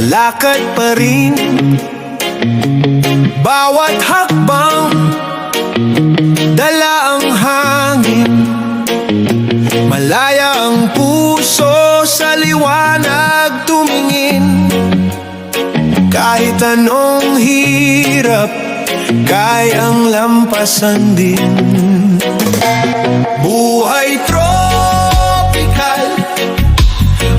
lakad pa rin. Bawat hakbang, dala ang hangin. Malaya ang puso sa liwanag tumingin. Kahit anong hirap, kayang lampasan din. Buhay tropical,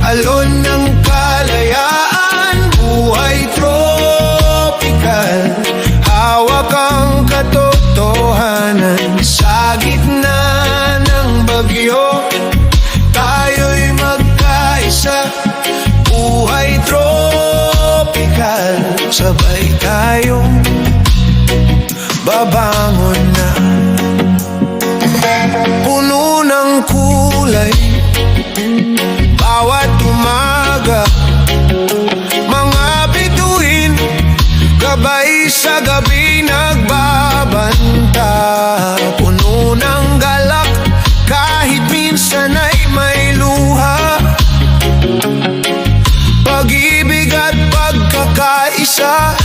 alon ng kalayaan. Buhay tropical, hawak ang katotohanan. Sa gitna ng bagyo, tayo'y magkaisa. Buhay tropical, sabay tayong babangon na. Puno ng kulay, bawat umaga. Mga bituin, gabay sa gabi nagbabanta. Puno ng galak, kahit minsan ay may luha. Pag-ibig at pagkakaisa,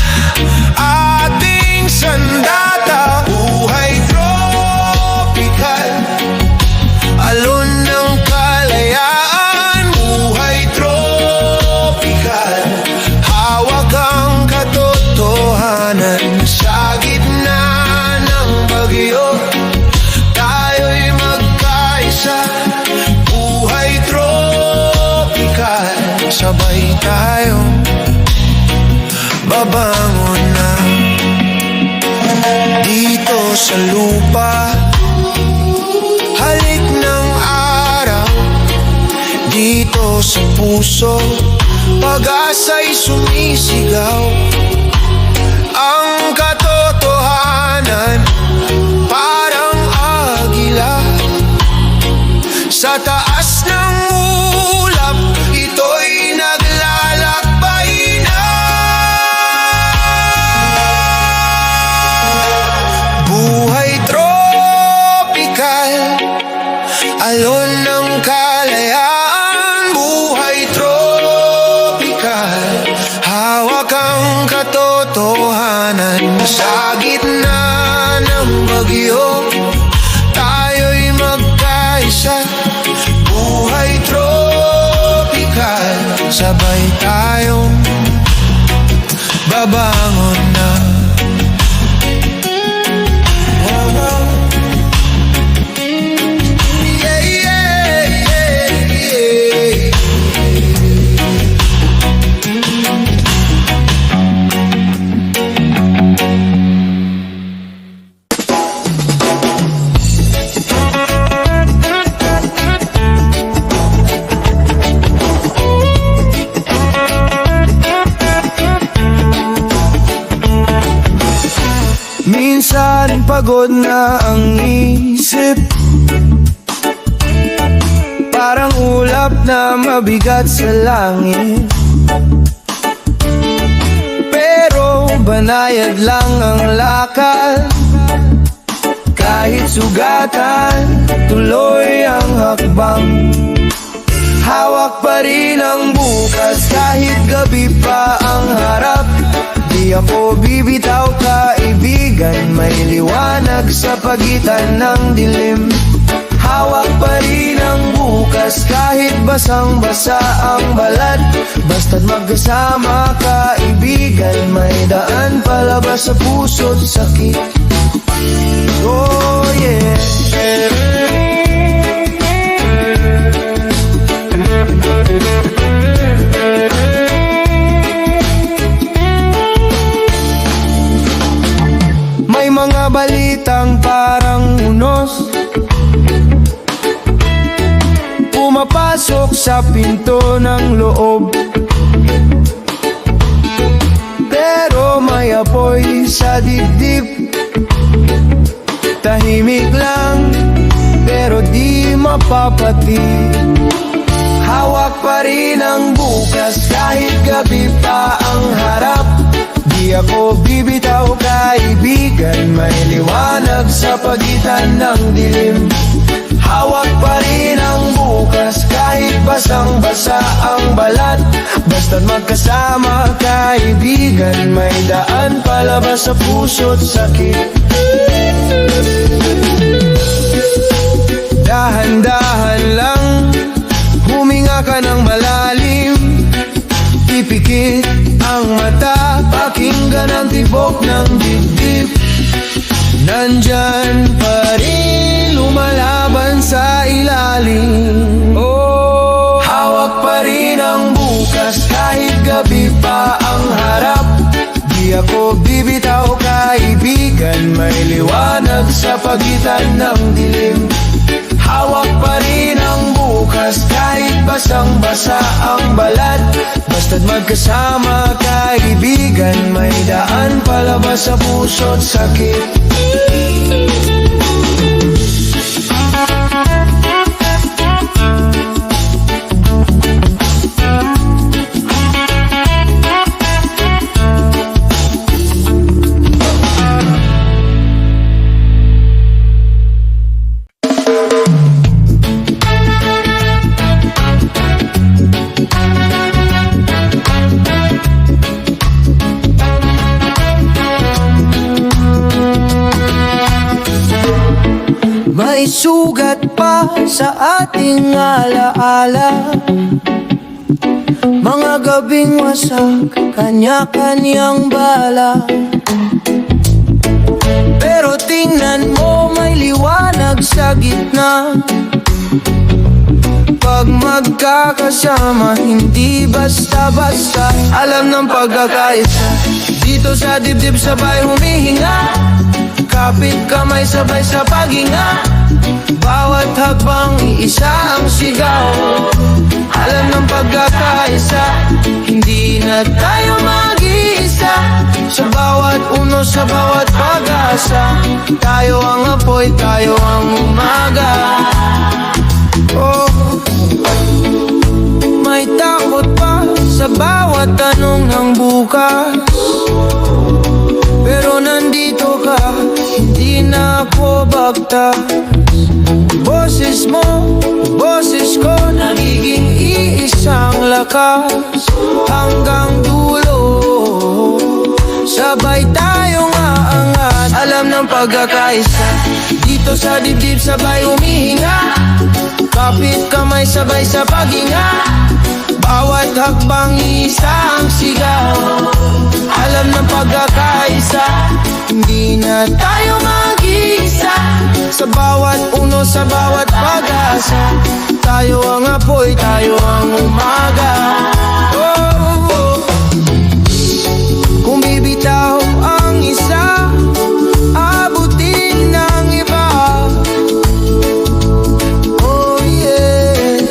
ating sandata. Buhay tropical, alon ng kalayaan. Buhay tropical, hawak ang katotohanan. Sa gitna ng bagyo, tayo'y magkaisa. Buhay tropical, sabay tayong babangon na. Dito sa lupa, halik ng araw. Dito sa puso, pag-asa'y sumisigaw. Ang katotohanan, parang agila. Sa taas ng ulap, ito'y naglalakbay na. Buhay tropical, alon ng kalayaan. Buhay tropical, hawak ang katotohanan. Sa gitna ng bagyo, tayo'y magkaisa. Buhay tropical, sabay tayong babangon na. Yeah, yeah, yeah, yeah. Minsan pagod na ang isip, parang ulap na mabigat sa langit. Pero banayad lang ang lakad, kahit sugatan, tuloy ang hakbang. Hawak pa rin ang bukas, kahit gabi pa ang harap. Di ako bibitaw kaibigan, may liwanag sa pagitan ng dilim. Hawak pa rin ang bukas, kahit basang-basa ang balat. Basta't magkasama kaibigan, may daan palabas sa puso't sakit. Oh yeah. May mga balitang parang unos, pumapasok sa pinto ng loob. Pero may apoy sa dibdib, tahimik lang pero di mapapatid. Hawak pa rin ang bukas, kahit gabi pa ang harap. Di ako bibitaw kaibigan, may liwanag sa pagitan ng dilim. Hawak pa rin ang bukas, kahit basang-basa ang balat. Basta Basta't magkasama, kaibigan, may daan palabas sa puso't sakit. Dahan-dahan lang, huminga ka ng malalim. Ipikit ang mata, pakinggan ang tibok ng dibdib. Nandyan pa rin, lumalaban sa ilalim. Oh, hawak pa rin ang bukas, kahit gabi pa ang harap. Di ako bibitaw, kaibigan, may liwanag sa pagitan ng dilim. Hawak pa rin ang bukas, kahit basang-basa ang balat. Basta't magkasama, kaibigan, may daan palabas sa puso't sakit. May sugat pa sa ating alaala, mga gabing wasak, kanya-kanyang bala. Pero tingnan mo, may liwanag sa gitna. Pag magkakasama, hindi basta-basta. Alam ng pagkakaisa, dito sa dibdib sabay humihinga. Kapit kamay sabay sa paghinga, bawat hakbang iisa ang sigaw. Alam ng pagkakaisa, hindi na tayo mag-iisa. Sa bawat uno, sa bawat pag-asa, tayo ang apoy, tayo ang umaga. Oh, may takot pa sa bawat tanong ng bukas. Pero nandito ka, hindi na ako bagtas. Boses mo, boses ko, nagiging iisang lakas. Hanggang dulo, sabay tayong aangat. Alam ng pagkakaisa, dito sa dibdib sabay humihinga. Kapit kamay sabay sa paghinga, bawat hakbang isa ang sigaw. Alam ng pagkakaisa, hindi na tayo mag-iisa. Sa bawat uno, sa bawat pag-asa, tayo ang apoy, tayo ang umaga. Oh, oh. Kung bibitaw ang isa, abutin ng iba. Oh yeah.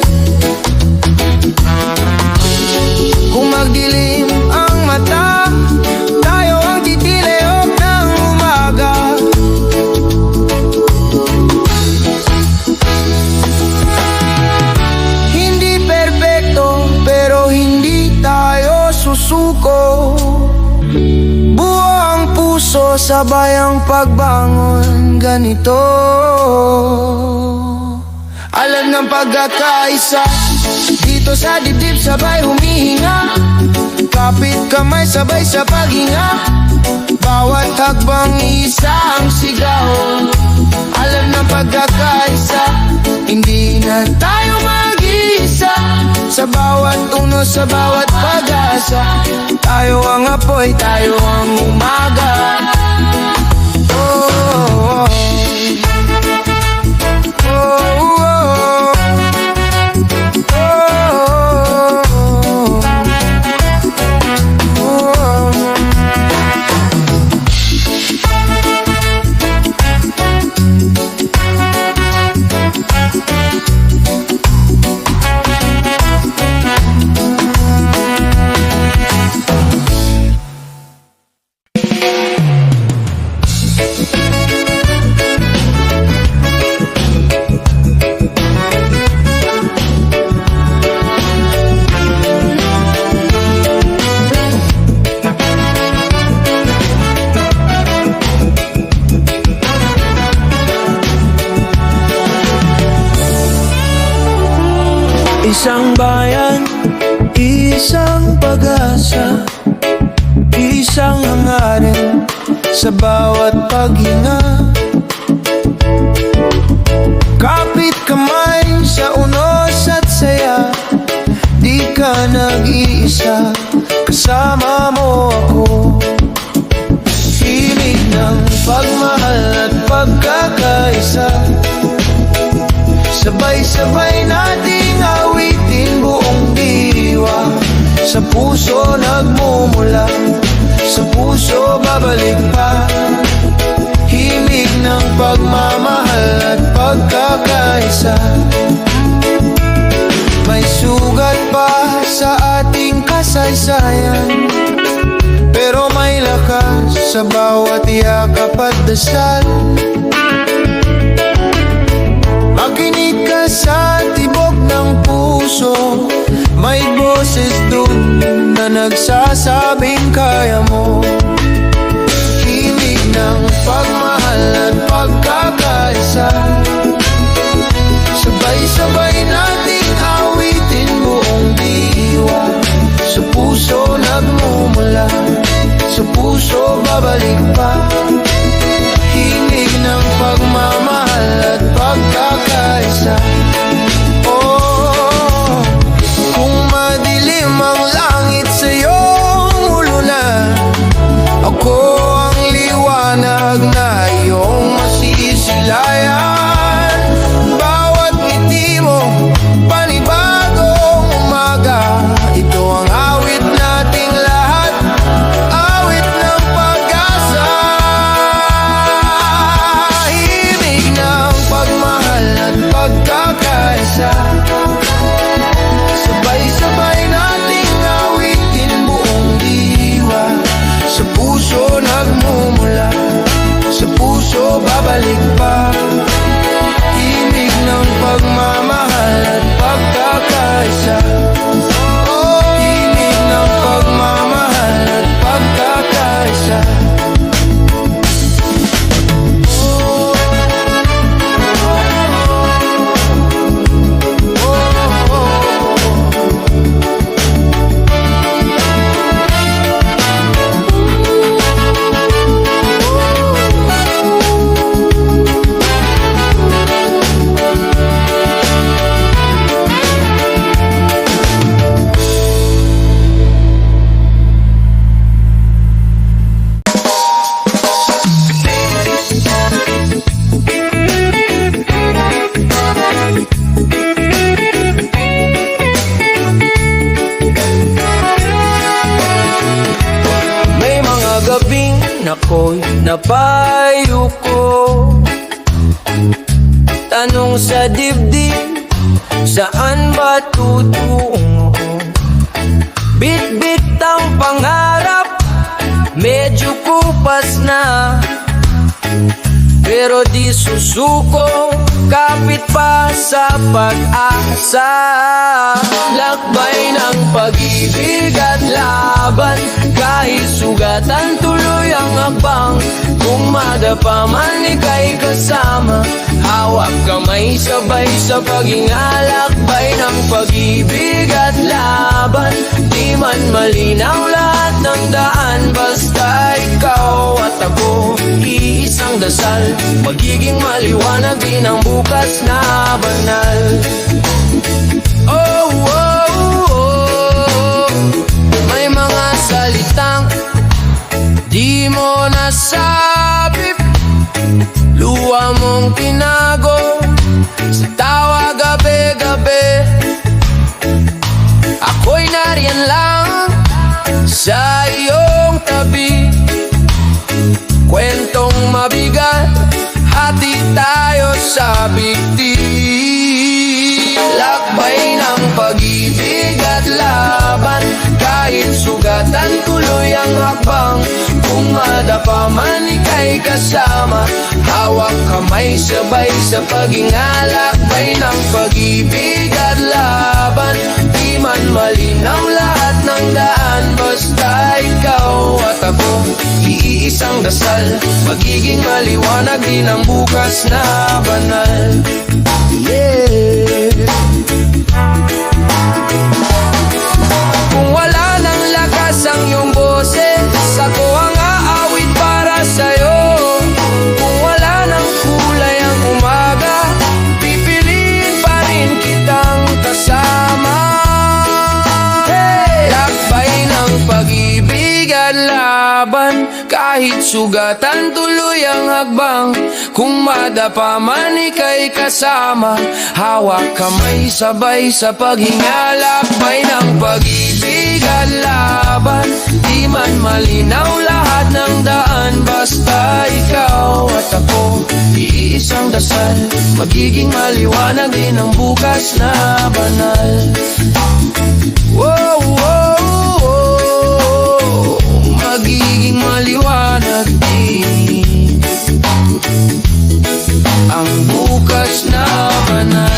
Kung magdilim ang mata, tayo ang titilayok ng umaga. Hindi perpekto, pero hindi tayo susuko. Buo ang puso, sabay ang pagbangon, ganito. Alam ng pagkakaisa, dito sa dibdib sabay humihinga. Kapit kamay sabay sa paghinga, bawat hakbang isa ang sigaw. Alam ng pagkakaisa, hindi na tayo mag-iisa. Sa bawat uno, sa bawat pag-asa, tayo ang apoy, tayo ang umaga. Oh, oh, oh. Isang bayan, isang sa bawat paghinga. Kapit kamay sa unos at saya, di ka nag-iisa, kasama mo ako. Himig ng pagmahal at pagkakaisa, sabay-sabay nating awitin buong diwa. Sa puso nagmumula, sa puso babalik pa. Himig ng pagmamahal at pagkakaisa. May sugat pa sa ating kasaysayan, pero may lakas sa bawat yakap at dasal. Makinig ka sa tibok ng puso, may boses dun na nagsasabing kaya mo. Himig ng pagmahal at pagkakaisa, sabay-sabay nating awitin buong diwa. Sa puso nagmumula, sa puso babalik pa. Himig ng pagmamahal at pagkakaisa. Oh, kung madilim ang langit sa iyong ulunan, ako ang liwanag na iyong masisilayan. Bawat ngiti mo, panibagong umaga. Ito ang awit nating lahat, awit ng pag-asa. Himig ng pagmahal at pagkakaisa, sabay-sabay nating awitin buong diwa. Sa puso nagmumula, sa puso babalik pa. Himig ng pagmamahal at pagkakaisa. Oh, himig ng pagmamahal at pagkakaisa. May mga gabing ako'y napayuko, tanong sa dibdib, saan ba tutungo? Bit-bit ang pangarap, medyo kupas na, pero di susuko, kapit pa sa pag-asa. Lakbay ng pag-ibig at laban, kahit sugatan tuloy ang hakbang. Kung madapa man ika'y kasama, hawak kamay sabay sa paghingalakbay ng pag-ibig at laban. Di man malinaw lahat ng daan, basta ikaw at ako, iisang dasal. Magiging maliwanag din ang bukas na banal. Oh, oh, oh, may mga salitang di mo nasabi, luha mong tinago sa tawa gabi-gabi. Ako'y nariyan lang sa iyong tabi, kwentong mabigat, hati tayo sa bigti. Lakbay ng pag-ibig at laban, kahit sugatan tuloy ang hakbang. Kung madapa man ika'y kasama, hawak kamay sabay sa paghingalakbay ng pag-ibig at laban. Di man malinaw lahat ng daan, basta ikaw at ako, iisang dasal. Magiging maliwanag din ang bukas na banal. Yeah. Kung wala nang lakas ang iyong boses, ako ang aawit para sa'yo. pag-ibig at laban. Kahit sugatan tuloy ang hagbang, kung madapa man ika'y kasama. Hawak kamay sabay sa paghingalakbay ng pag-ibig at laban. Di man malinaw lahat ng daan, basta ikaw at ako, iisang dasal. Magiging maliwanag din ang bukas na banal. Wow, wow, wow. Magiging maliwanag din ang bukas na banal.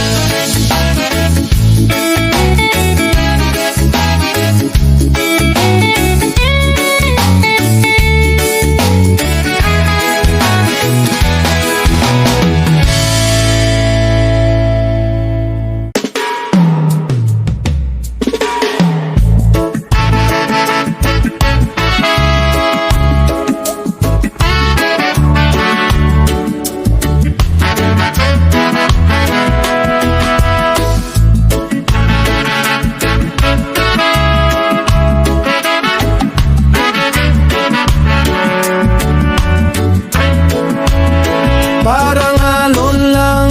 Parang alon lang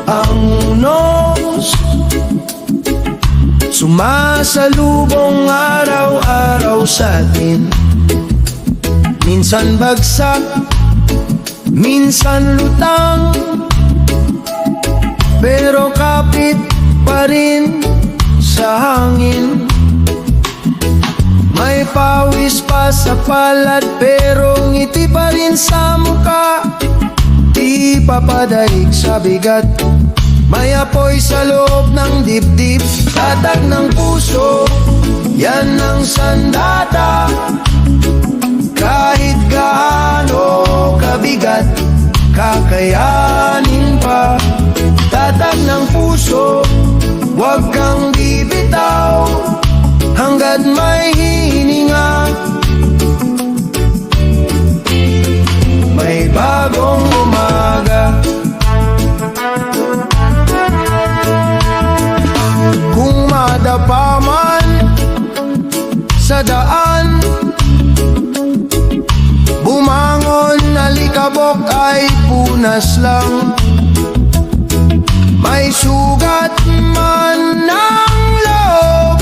ang unos, sumasalubong araw-araw sa atin. Minsan bagsak, minsan lutang, pero kapit pa rin sa hangin. May pawis pa sa palad, pero ngiti pa rin sa muka. Di papadaig sa bigat, may apoy sa loob ng dibdib. Tatag ng puso, yan ang sandata. Kahit gaano kabigat, kakayanin pa. Tatag ng puso, huwag kang bibitaw hanggat may hininga. May bagong umaga. Kung madapa man sa daan, bumangon, alikabok ay punas lang. May sugat man ng loob,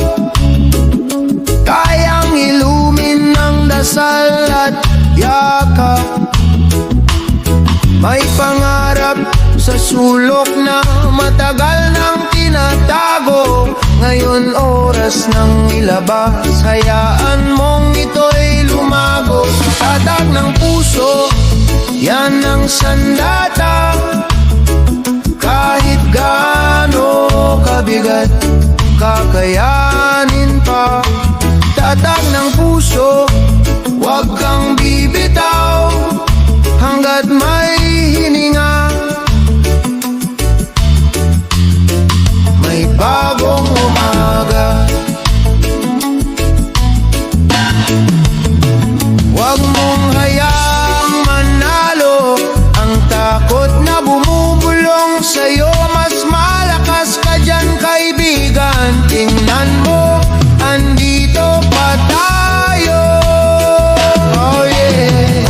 kayang ilumin ng dasal at yakap. May pangarap sa sulok na matagal nang tinatago. Ngayon oras ng ilabas, hayaan mong ito'y lumago. Tatag ng puso, yan ang sandata. Kahit gaano kabigat, kakayanin pa. Tatag ng puso, huwag kang bibitaw hanggat may hininga. May bagong umaga. Huwag mong hayaang manalo ang takot na bumubulong sa'yo. Mas malakas ka dyan, kaibigan. Tingnan mo, andito pa tayo. Oh yeah.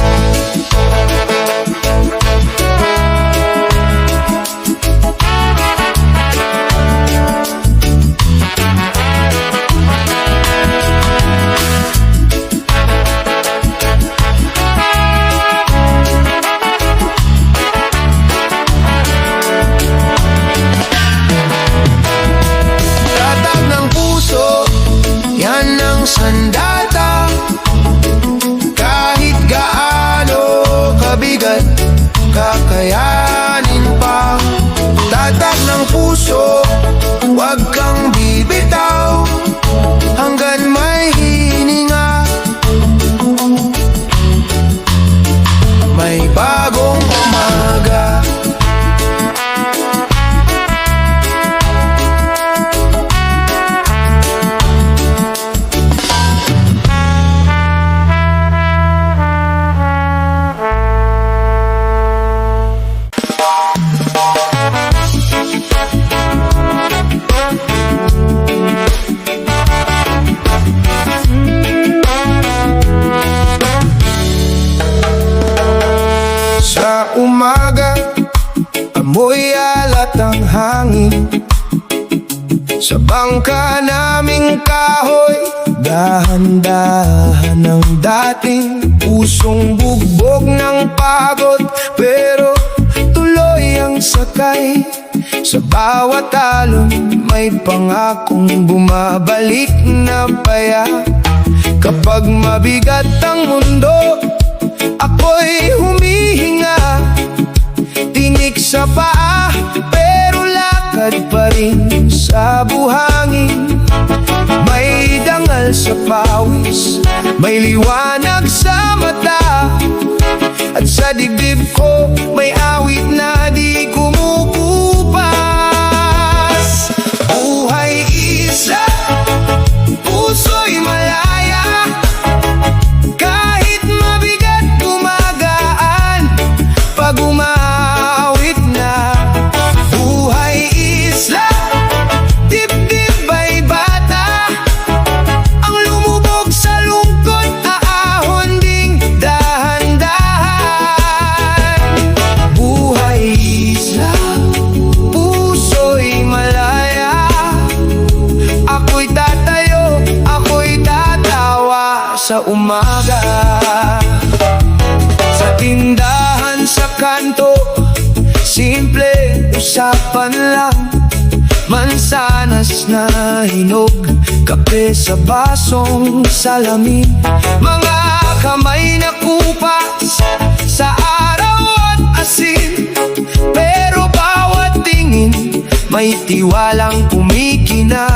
Sandata, kahit gaano kabigat, kakayanin pa. Tatag ng puso, huwag kang bibitaw hanggang may hininga. May bagong umaga. buhangin. Sa bangka naming kahoy, dahan-dahan ang dating pusong bugbog ng pagod, pero tuloy ang sakay. Sa bawat alon may pangakong bumabalik na paya. Kapag mabigat ang mundo, ako'y humihinga, tinik sa paa, pero lakad pa rin sa buhangin. May dangal sa pawis, may liwanag sa mata, at sa dibdib ko may awit na di kumukupas. Buhay isla, puso'y malaya, kahit mabigat gumagaan pag umawit na. Buhay isla, dibdib ay bata, ang lumubog sa lungkot aahon ding dahan-dahan. Buhay isla, puso'y malaya, ako'y tatayo, ako'y tatawa sa umaga. Sa tindahan sa kanto, simple usapan lang, mansanas na hinog, kape sa basong salamin. Mga kamay na kupas sa araw at asin, pero bawat tingin may tiwalang kumikinang.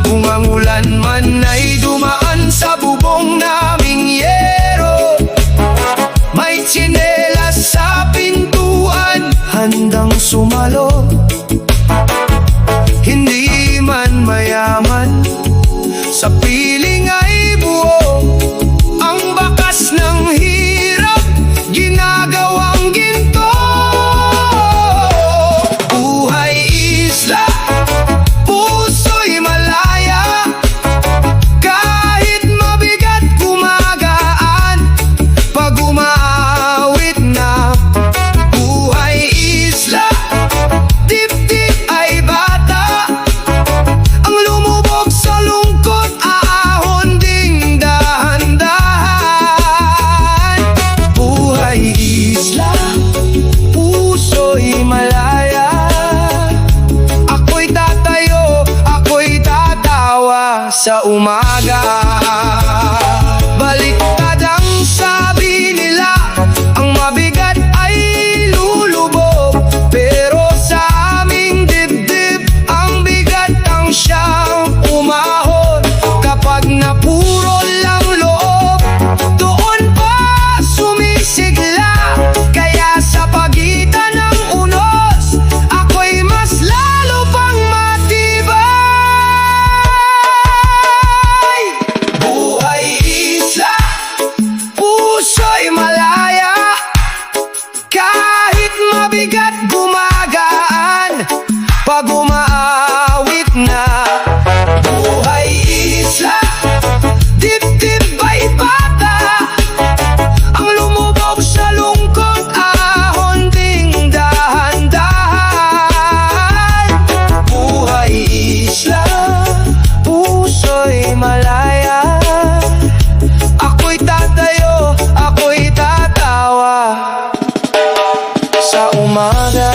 Kung ang ulan man ay dumaan sa bubong naming yero, may tsinelas sa pintuan, handang sumalo. Hindi man mayaman, sa piling ay buo, ang bakas ng hirap ginagawang ginto. Buhay isla, puso'y malaya, kahit mabigat gumagaan pag umaawit na. Buhay isla, dibdib ay bata, ang lumubog sa lungkot aahon ding dahan-dahan. Buhay isla, puso'y malaya, ako'y tatayo, ako'y tatawa sa umaga. Baliktad ang sabi nila, ang mabigat ay lulubog, pero sa aming dibdib ang bigat ang siyang umahon. Kapag napuro lang loob, doon pa sumisigla, kaya sa pagitan ng unos, ako'y mas lalo pang matibay. Buhay isla, puso'y malaya, kahit mabigat gumagaan pag umaawit na. Buhay isla, dibdib ay bata, ang lumubog sa lungkot ahon ding dahan-dahan. Buhay isla, puso'y malaya, ako'y tatayo, ako'y tatawa sa umaga.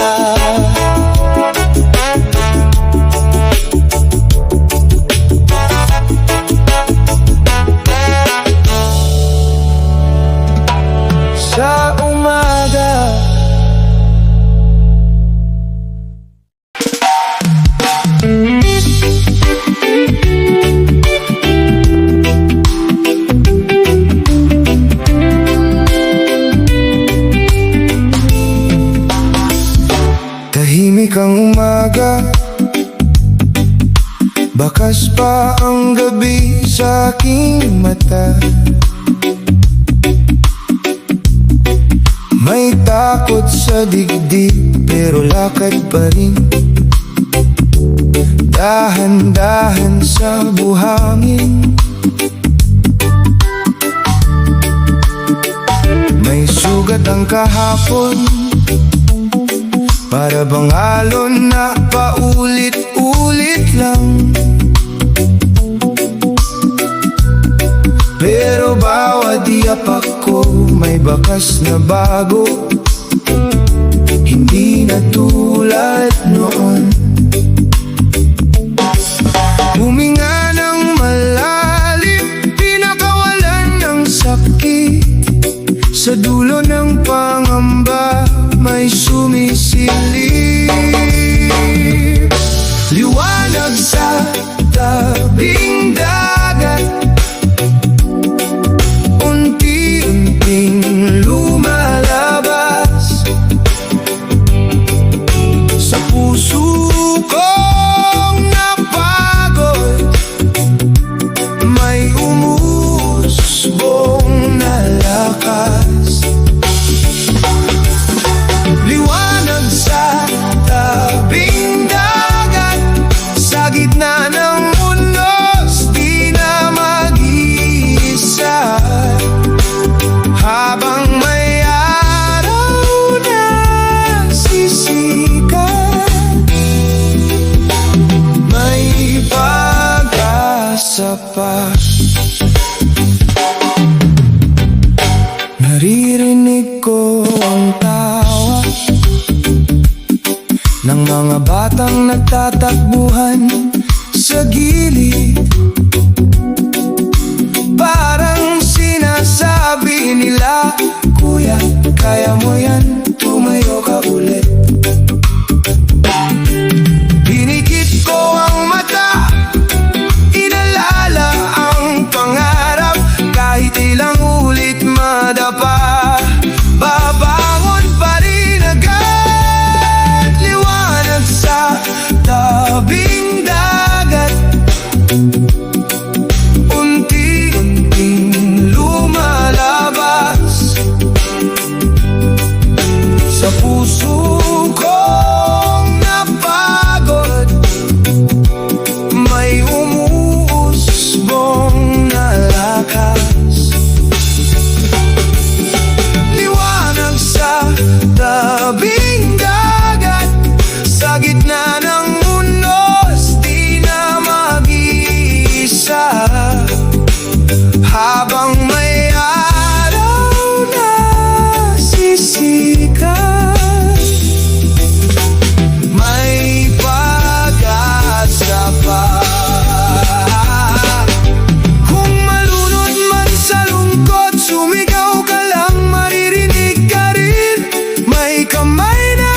Sa umaga. Tahimik ang umaga, bakas pa ang gabi sa aking mata. May takot sa digdig, pero lakad pa rin, dahan-dahan sa buhangin. May sugat ang kahapon, Para bang alon na paulit-ulit lang. Pero bawat iyapak ko may bakas na bago, hindi na tulad noon. Huminga ng malalim, pinakawalan ng sakit. Sa dulo ng pangamba may sumisilip. Liwanag sa tabing dagat, unti-unting lumalabas. Sa puso kong napagod, may umusbong na lakas. Liwanag sa tabing dagat, sa gitna ng unos, di na mag-iisa. Habang may araw na sisikat, may pag-asa pa. Naririnig ko ang tawa ng mga batang nagtatakbuhan sa gilid. Parang sinasabi nila, kuya, kaya mo yan, tumayo ka ulit. Pinikit ko ang mata, inalala ang pangarap. Kahit ilang ulit madapa, babangon pa rin agad. Liwanag sa tabing dagat, unti-unting lumalabas. Sa puso kong napagod, may umuusbong na lakas. Liwanag sa tabing dagat, sa gitna ng unos, di na mag-iisa. Habang may araw na sisikat, may pag-asa pa. Kung malunod man sa lungkot, sumigaw ka lang, maririnig ka rin. May kamay na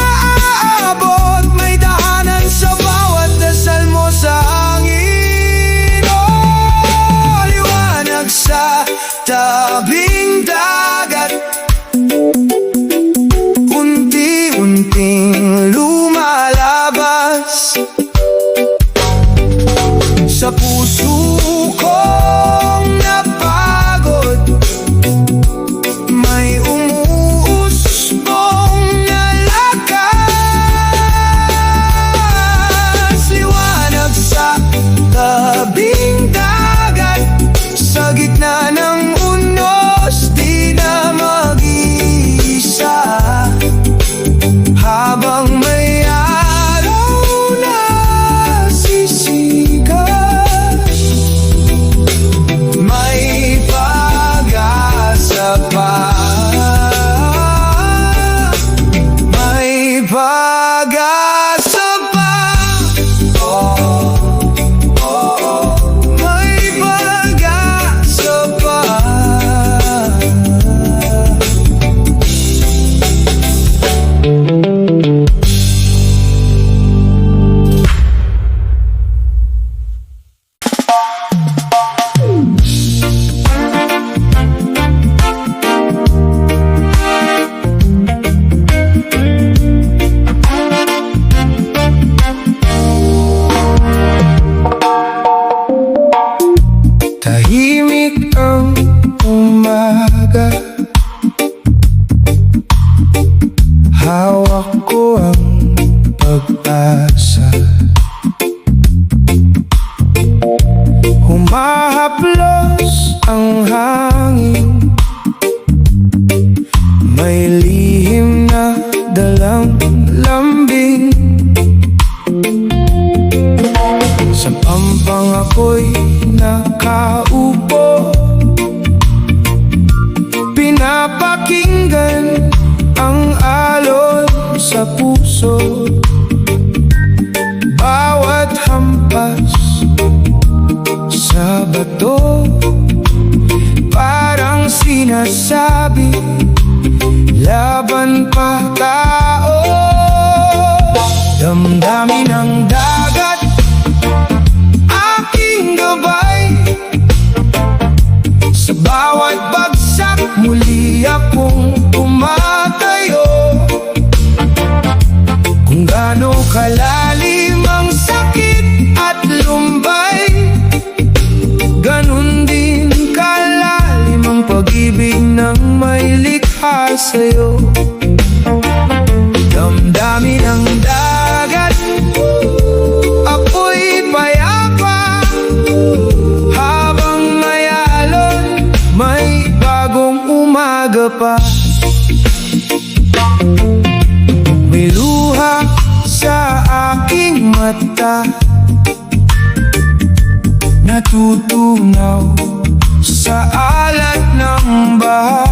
aabot, may dahanan sa bawat dasal mo sa hangin. Oh, liwanag sa tabing dagat, unti-unting lumalabas. Sa puso kong napagod, may umuusbong na lakas. Liwanag sa tabing dagat, sa gitna ng unos, di na mag-iisa. Habang may araw na sisikat, may pag-asa pa. May pag-asa pa. Oh, oh, oh. May pag-asa pa. Tahimik ang umaga, hawak ko ang pag-asa. Humahaplos ang hangin, may lihim na dalang lamig. nakaupo, pinapakinggan ang alon sa puso. Bawat hampas sa bato, parang sinasabi, laban pa tao. Damdamin ng dagat, aking gabay. Sa bawat bagsak, muli akong tumatayo. Kung gaano kalalim ang sakit at lumbay, ganun din kalalim ang pag-ibig ng may likha sa'yo. Damdamin ang dagat, ako'y payapa. Habang may alon, may bagong umaga pa. May luha sa aking mata, natutunaw sa alat ng baha.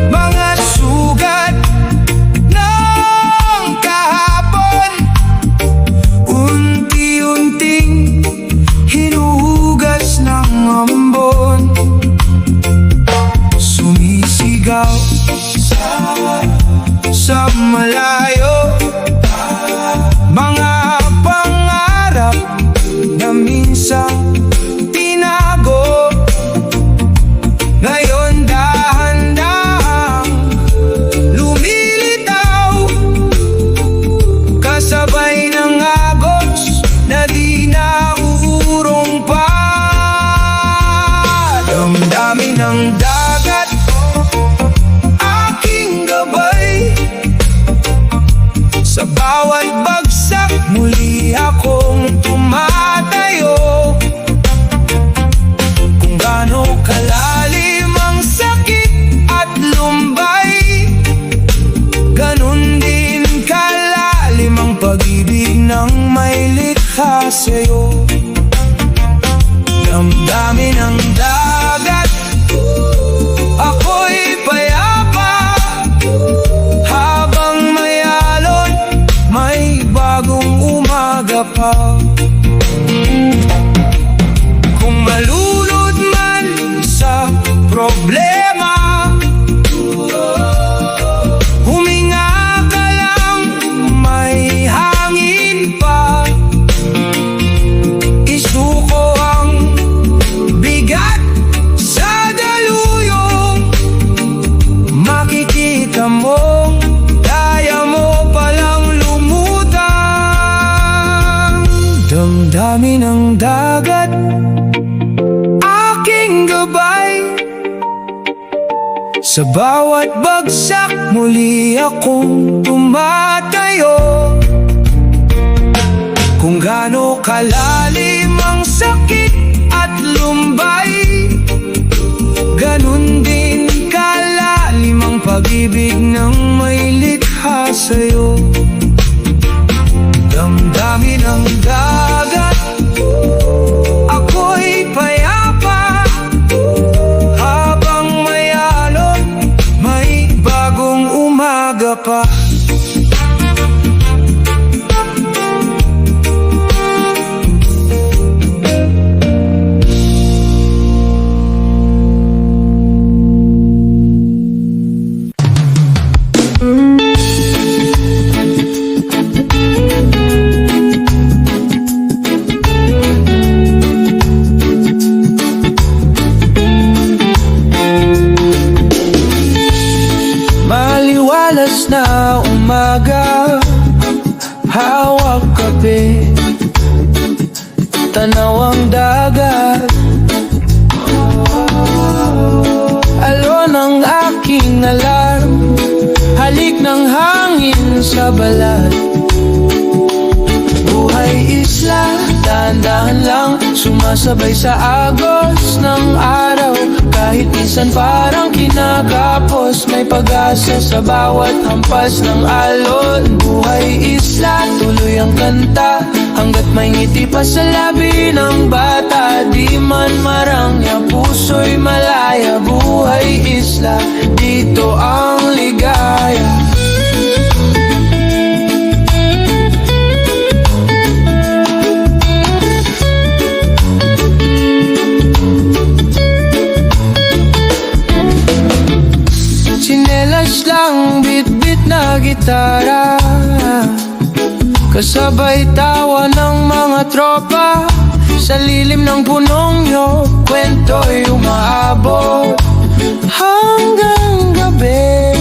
Mga sugat ng kahapon, unti-unting hinuhugas ng ambon. Sumisigaw sa malayo, mga pangarap na minsan tinago. Ngayon dahan-dahang lumilitaw, kasabay ng agos na di nauurong pa. Damdamin ng dagat, aking gabay. Sa bawat bagsak, muli akong tumatayo. Kung gaano kalalim ang sakit at lumbay, ganun din kalalim ang pag-ibig ng may likha sa'yo. Damdamin ang dagat, ako'y payapa. Habang may alon, may bagong umaga pa. Kung malulod man sa problema, huminga ka lang, may hangin pa. Isuko ang bigat sa daluyong, makikita mo kaya mo palang lumutang. Damdamin ang dagat, aking gabay. Sa bawat bagsak, muli akong tumatayo. Kung gaano kalalim ang sakit at lumbay, ganun din kalalim ang pag-ibig ng may likha sa'yo. Damdamin ang dagat, ako'y payapa. Habang may alon, may bagong umaga pa. Maliwalas na umaga, hawak kape, tanaw ang dagat. Alon ang aking alarm, halik ng hangin sa balat. Buhay isla, dahan-dahan lang, sumasabay sa agos ng araw. Kahit minsan parang kinakapos, may pag-asa sa bawat hampas ng alon. Buhay isla, tuloy ang kanta, hanggat may ngiti pa sa labi labi ng bata, di man marangya, puso'y malaya, buhay isla, dito ang ligaya. Tsinelas lang, bit-bit na gitara, kasabay tawa ng mga tropa, sa lilim ng punong nyog, kwento'y umaabot hanggang gabi.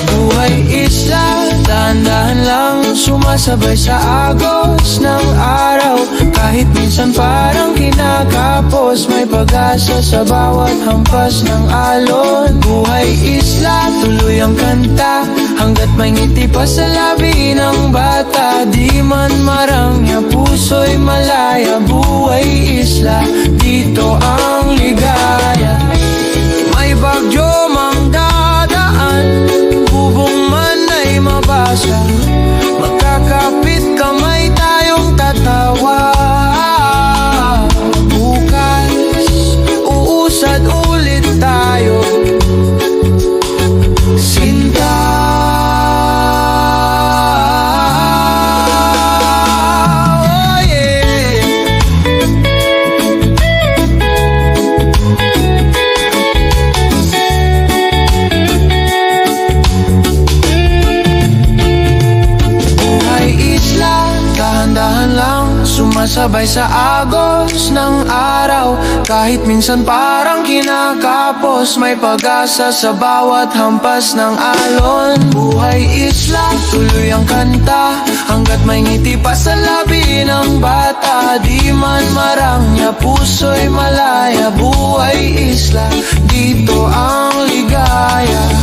Buhay isla, dahan-dahan lang, sumasabay sa agos ng araw, kahit minsan parang kinakapos, may pag-asa sa bawat hampas ng alon. Buhay isla, tuloy ang kanta, hanggat may ngiti pa sa labi ng bata, di man marangya, puso'y malaya, buhay isla, dito ang ligaya. May bagyo mang dadaan, bubong man ay mabasa, magkakapit kamay tayong tatawa. Bukas, uusad ulit tayo, sinta. Oh yeah. Buhay isla, dahan-dahan lang, sumasabay sa agos ng araw, kahit minsan parang kinakapos, may pag-asa sa bawat hampas ng alon. Buhay isla, tuloy ang kanta, hanggat may ngiti pa sa labi ng bata, di man marangya, puso'y malaya, buhay isla, dito ang ligaya.